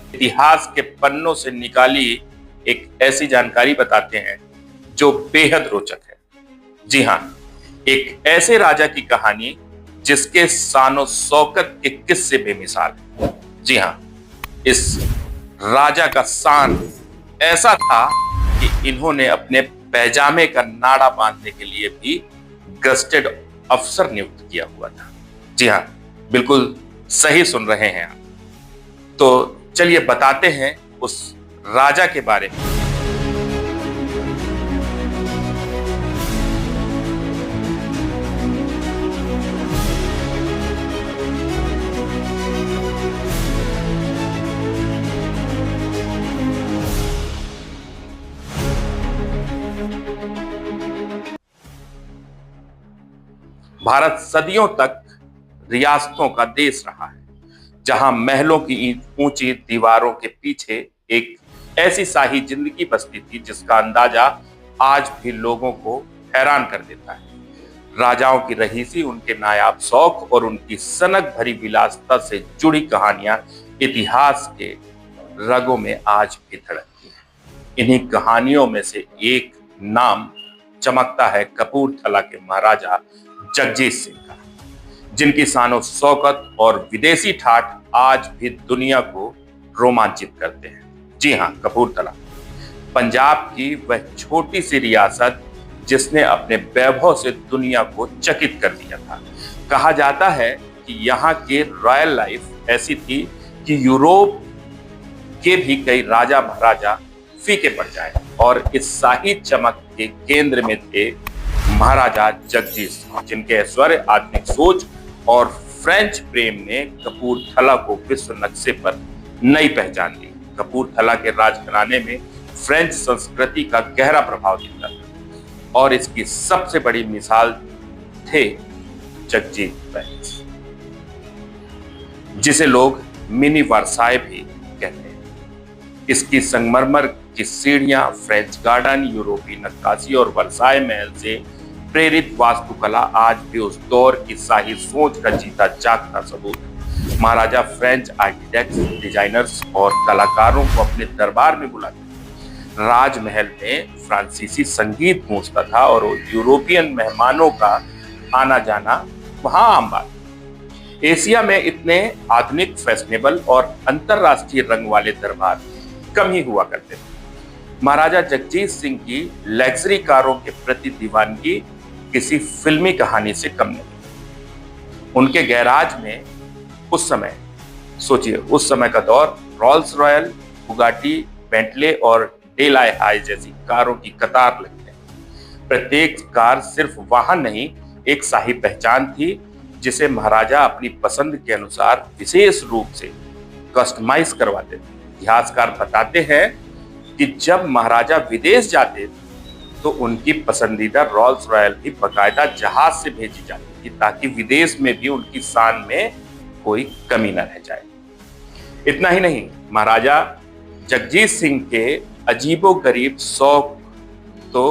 इतिहास के पन्नों से निकाली एक ऐसी जानकारी बताते हैं जो बेहद रोचक है। जी हाँ, एक ऐसे राजा की कहानी जिसके शानो शौकत के किस्से बेमिसाल है। जी हाँ, इस राजा का शान ऐसा था कि इन्होंने अपने पैजामे का नाड़ा बांधने के लिए भी गस्टेड अफसर नियुक्त किया हुआ था। जी हाँ, बिल्कुल सही सुन रहे हैं आप। तो चलिए बताते हैं उस राजा के बारे में। भारत सदियों तक रियासतों का देश रहा है, जहां महलों की ऊंची दीवारों के पीछे एक ऐसी शाही जिंदगी बसती थी जिसका अंदाजा आज भी लोगों को हैरान कर देता है। राजाओं की रहीसी, उनके नायाब शौक और उनकी सनक भरी विलासिता से जुड़ी कहानियां इतिहास के रगों में आज भी धड़कती हैं। इन्हीं कहानियों में से एक नाम चमकता है कपूरथला के महाराजा जगजीत सिंह का, जिनकी शानो शौकत और विदेशी ठाठ आज भी दुनिया को रोमांचित करते हैं। जी हाँ, कपूरथला पंजाब की वह छोटी सी रियासत जिसने अपने वैभव से दुनिया को चकित कर दिया था। कहा जाता है कि यहाँ की रॉयल लाइफ ऐसी थी कि यूरोप के भी कई राजा महाराजा फीके पड़ जाए, और इस शाही चमक के केंद्र में थे महाराजा जगजीत सिंह, जिनके ऐश्वर्य, आधुनिक सोच और फ्रेंच प्रेम ने कपूरथला को विश्व नक्शे पर नई पहचान दी। कपूरथला के राजघराने में फ्रेंच संस्कृति का गहरा प्रभाव दिखता था, और इसकी सबसे बड़ी मिसाल थे जगजीत पैलेस, जिसे लोग मिनी वर्साय भी कहते हैं। इसकी संगमरमर की सीढ़ियां, फ्रेंच गार्डन, यूरोपीय नक्काशी और वर्साय महल से प्रेरित वास्तुकला आज भी उस दौर की शाही सोच का जीता जागता सबूत है। महाराजा फ्रेंच आर्किटेक्ट्स, डिजाइनर्स और कलाकारों को अपने दरबार में बुलाते। राजमहल में फ्रांसीसी संगीत गूंजता था और यूरोपियन मेहमानों का आना जाना वहां आम बात। एशिया में इतने आधुनिक, फैशनेबल और अंतरराष्ट्रीय रंग वाले दरबार कम ही हुआ करते थे। महाराजा जगजीत सिंह की लग्जरी कारों के प्रति दीवानगी किसी फिल्मी कहानी से कम नहीं। उनके गैराज में उस समय, सोचिए, उस समय का दौर, रोल्स रॉयल, बुगाटी, बेंटले और डेलाई हाई जैसी कारों की कतार लगते हैं। प्रत्येक कार सिर्फ वाहन नहीं, एक शाही पहचान थी जिसे महाराजा अपनी पसंद के अनुसार विशेष रूप से कस्टमाइज करवाते थे। इतिहासकार बताते हैं कि जब महाराजा विदेश जाते तो उनकी पसंदीदा रोल्स रॉयल भी बकायदा जहाज से भेजी जाती थी, ताकि विदेश में भी उनकी शान में कोई कमी न रह जाए। इतना ही नहीं, महाराजा जगजीत सिंह के अजीबोगरीब शौक तो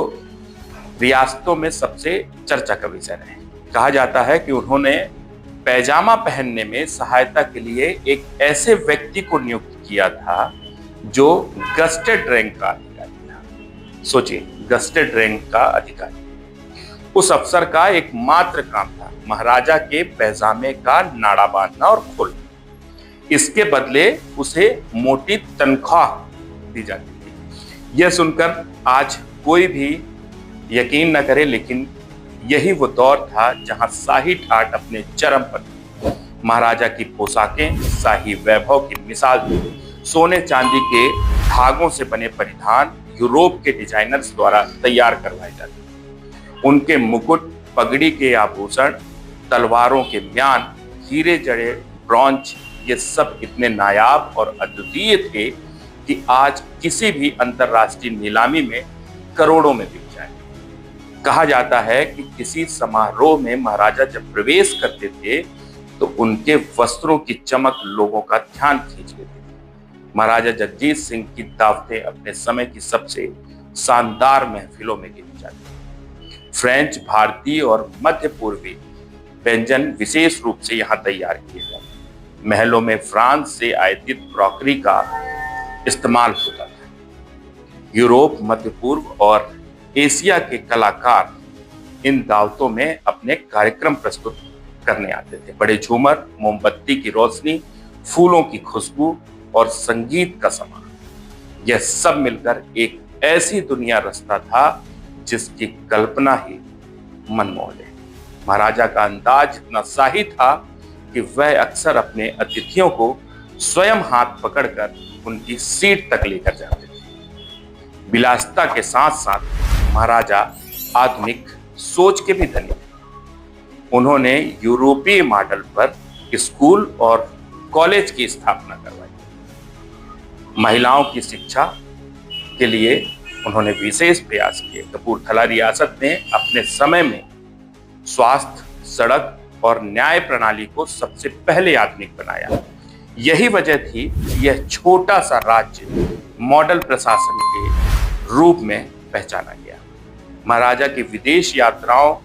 रियासतों में सबसे चर्चा का विषय रहे। कहा जाता है कि उन्होंने पैजामा पहनने में सहायता के लिए एक ऐसे व्यक्ति को नियुक्त किया था जो गस्टेड रैंक का अधिकारी था। सोचिए, गस्टेड रैंक का अधिकारी। उस अफसर का एकमात्र काम था महाराजा के पैजामे का नाड़ा बांधना और खोलना। इसके बदले उसे मोटी तनख्वाह दी जाती थी। यह सुनकर आज कोई भी यकीन न करे, लेकिन यही वो दौर था जहां शाही ठाठ अपने चरम पर थी। महाराजा की पोशाकें शाही वैभव की मिसाल थी। सोने चांदी के धागों से बने परिधान यूरोप के डिजाइनर्स द्वारा तैयार करवाए जाते। उनके मुकुट, पगड़ी के आभूषण, तलवारों के म्यान, हीरे जड़े ब्रॉन्ज, ये सब इतने नायाब और अद्वितीय थे कि आज किसी भी अंतरराष्ट्रीय नीलामी में करोड़ों में बिक जाए। कहा जाता है कि किसी समारोह में महाराजा जब प्रवेश करते थे तो उनके वस्त्रों की चमक लोगों का ध्यान खींच लेती थी। महाराजा जगजीत सिंह की दावतें अपने समय की सबसे शानदार महफिलों में गिनी जाती हैं। फ्रेंच, भारतीय और मध्य पूर्वी व्यंजन विशेष रूप से यहाँ तैयार किए जाते हैं। महलों में फ्रांस से आयातित क्रॉकरी का इस्तेमाल होता था। यूरोप, मध्य पूर्व और एशिया के कलाकार इन दावतों में अपने कार्यक्रम प्रस्तुत करने आते थे। बड़े झूमर, मोमबत्ती की रोशनी, फूलों की खुशबू और संगीत का समारोह, यह सब मिलकर एक ऐसी दुनिया रचता था जिसकी कल्पना ही मनमोह ले। महाराजा का अंदाज इतना शाही था कि वह अक्सर अपने अतिथियों को स्वयं हाथ पकड़कर उनकी सीट तक लेकर जाते थे। विलासिता के साथ साथ महाराजा आधुनिक सोच के भी धनी थे। उन्होंने यूरोपीय मॉडल पर स्कूल और कॉलेज की स्थापना करवाई। महिलाओं की शिक्षा के लिए उन्होंने विशेष प्रयास किए। कपूरथला रियासत ने अपने समय में स्वास्थ्य, सड़क और न्याय प्रणाली को सबसे पहले आधुनिक बनाया। यही वजह थी कि यह छोटा सा राज्य मॉडल प्रशासन के रूप में पहचाना गया। महाराजा की विदेश यात्राओं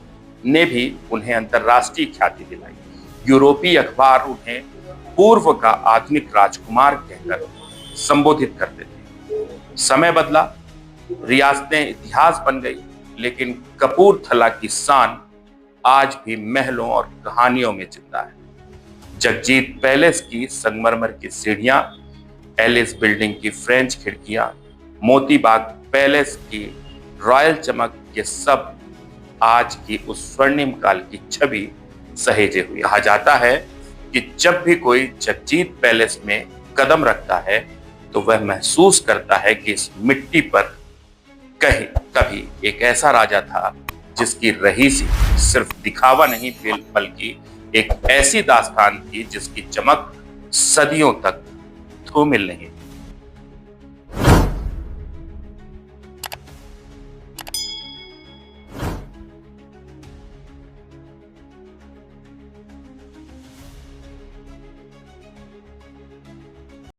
ने भी उन्हें अंतर्राष्ट्रीय ख्याति दिलाई। यूरोपीय अखबार उन्हें पूर्व का आधुनिक राजकुमार कहकर संबोधित करते थे। समय बदला, रियासतें इतिहास बन गई, लेकिन कपूरथला की शान आज भी महलों और कहानियों में जिंदा है। जगजीत पैलेस की संगमरमर की सीढ़ियां, एलिस बिल्डिंग की फ्रेंच खिड़कियां, मोती बाग पैलेस की रॉयल चमक, ये सब आज की उस स्वर्णिम काल की छवि सहेजे हुए। कहा जाता है कि जब भी कोई जगजीत पैलेस में कदम रखता है तो वह महसूस करता है कि इस मिट्टी पर कहीं कभी एक ऐसा राजा था जिसकी रहीसी सिर्फ दिखावा नहीं बल्कि एक ऐसी दास्तान थी जिसकी चमक सदियों तक धूमिल नहीं।